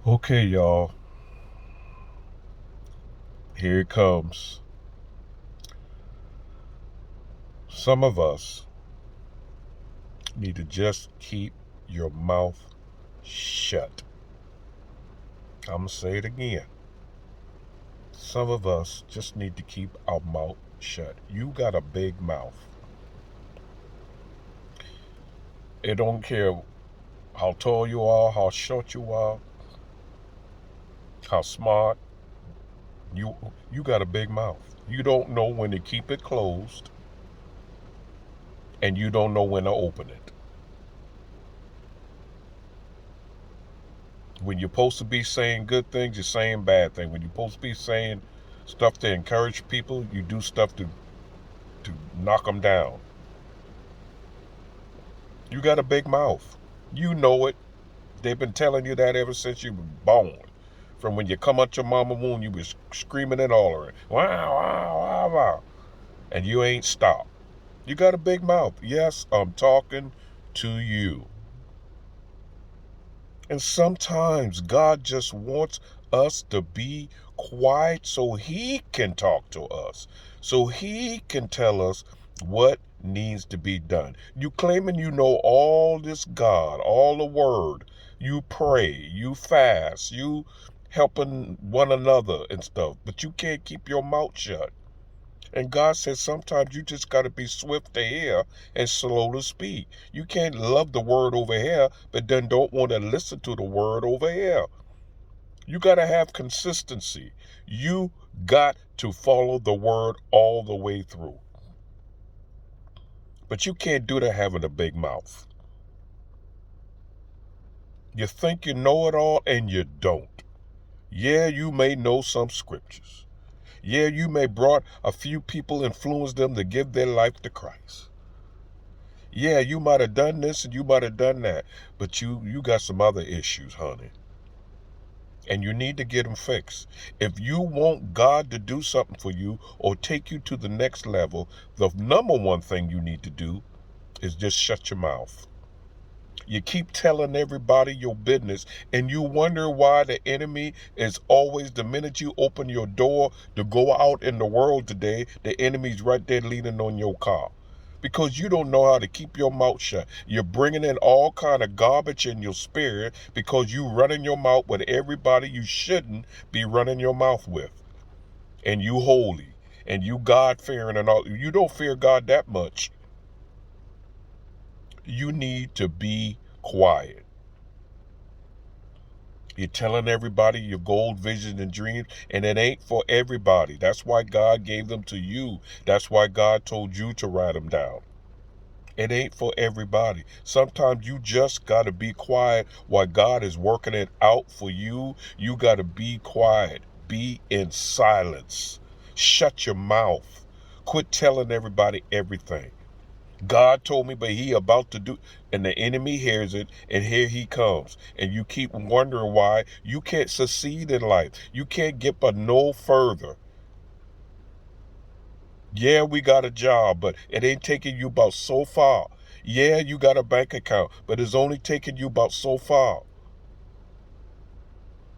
Okay, y'all, here it comes. Some of us need to just keep your mouth shut. I'm going to say it again. Some of us just need to keep our mouth shut. You got a big mouth. It don't care how tall you are, how short you are, how smart. You got a big mouth. You don't know when to keep it closed, and you don't know when to open it. When you're supposed to be saying good things, you're saying bad things. When you're supposed to be saying stuff to encourage people, you do stuff to knock them down. You got a big mouth. You know it. They've been telling you that ever since you were born. From when you come out your mama womb, you was screaming and hollering, wow, wow, wow, wow, and you ain't stopped. You got a big mouth. Yes, I'm talking to you. And sometimes God just wants us to be quiet so He can talk to us, so He can tell us what needs to be done. You claiming you know all this God, all the Word. You pray, you fast, you helping one another and stuff, but you can't keep your mouth shut. And God says sometimes you just got to be swift to hear and slow to speak. You can't love the word over here, but then don't want to listen to the word over here. You got to have consistency. You got to follow the word all the way through. But you can't do that having a big mouth. You think you know it all and you don't. Yeah, you may know some scriptures. Yeah, you may brought a few people, influence them to give their life to Christ. Yeah, you might have done this and you might have done that, but you got some other issues, honey. And you need to get them fixed. If you want God to do something for you or take you to the next level, the number one thing you need to do is just shut your mouth. You keep telling everybody your business and you wonder why the enemy is always, the minute you open your door to go out in the world today, the enemy's right there leaning on your car. Because you don't know how to keep your mouth shut. You're bringing in all kind of garbage in your spirit because you running your mouth with everybody you shouldn't be running your mouth with. And you holy and you God fearing and all. You don't fear God that much. You need to be quiet. You're telling everybody your gold visions and dreams, and it ain't for everybody. That's why God gave them to you. That's why God told you to write them down. It ain't for everybody. Sometimes you just got to be quiet while God is working it out for you. You got to be quiet. Be in silence. Shut your mouth. Quit telling everybody everything. God told me, but he about to do, and the enemy hears it, and here he comes. And you keep wondering why you can't succeed in life. You can't get but no further. Yeah, we got a job, but it ain't taking you about so far. Yeah, you got a bank account, but it's only taking you about so far.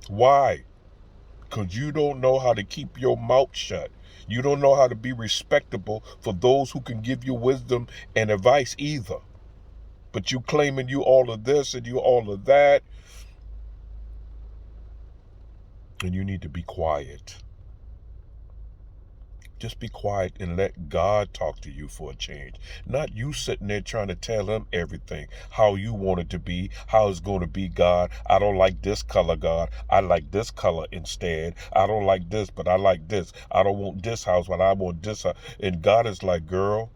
Why? Because you don't know how to keep your mouth shut. You don't know how to be respectable for those who can give you wisdom and advice either. But you claiming you all of this and you all of that, and you need to be quiet. Just be quiet and let God talk to you for a change. Not you sitting there trying to tell him everything, how you want it to be, how it's going to be, God. I don't like this color, God. I like this color instead. I don't like this, but I like this. I don't want this house, but I want this house. And God is like, girl,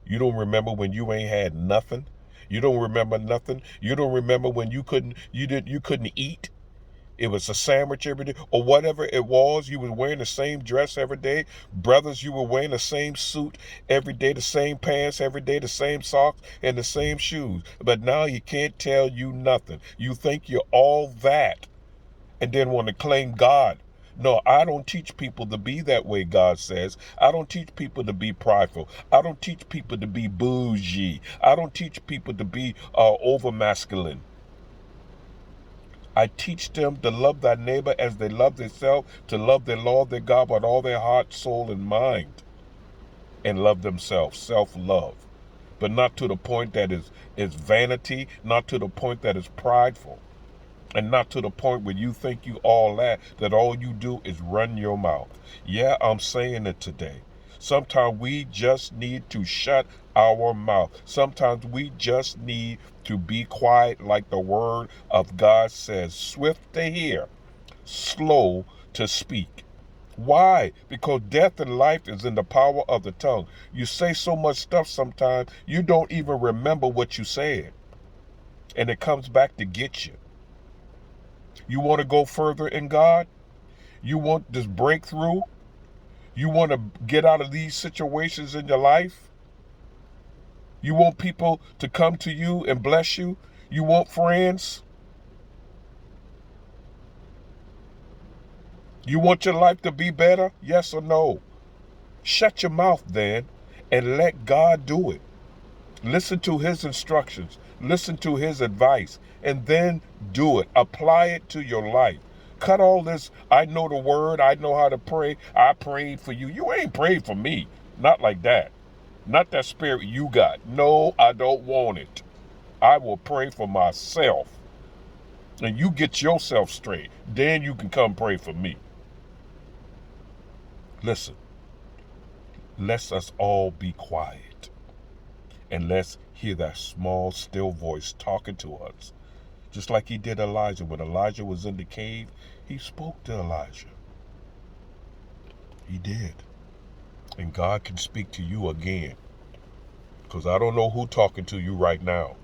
you don't remember when you ain't had nothing? You don't remember nothing? You don't remember when you couldn't eat? It was a sandwich every day or whatever it was. You were wearing the same dress every day. Brothers, you were wearing the same suit every day, the same pants every day, the same socks and the same shoes. But now you can't tell you nothing. You think you're all that and then want to claim God. No, I don't teach people to be that way, God says. I don't teach people to be prideful. I don't teach people to be bougie. I don't teach people to be over masculine. I teach them to love thy neighbor as they love themselves, to love their Lord, their God, with all their heart, soul, and mind, and love themselves, self-love. But not to the point that is vanity, not to the point that is prideful, and not to the point where you think you all that all you do is run your mouth. Yeah, I'm saying it today. Sometimes we just need to shut our mouth. Sometimes we just need to be quiet, like the word of God says, swift to hear, slow to speak. Why? Because death and life is in the power of the tongue. You say so much stuff sometimes, you don't even remember what you said. And it comes back to get you. You want to go further in God? You want this breakthrough? You want to get out of these situations in your life? You want people to come to you and bless you? You want friends? You want your life to be better? Yes or no? Shut your mouth then and let God do it. Listen to his instructions. Listen to his advice. And then do it. Apply it to your life. Cut all this, I know the word, I know how to pray, I prayed for you. You ain't prayed for me. Not like that. Not that spirit you got. No, I don't want it. I will pray for myself. And you get yourself straight. Then you can come pray for me. Listen, let's us all be quiet. And let's hear that small, still voice talking to us. Just like he did Elijah. When Elijah was in the cave, he spoke to Elijah. He did. And God can speak to you again. Because I don't know who's talking to you right now.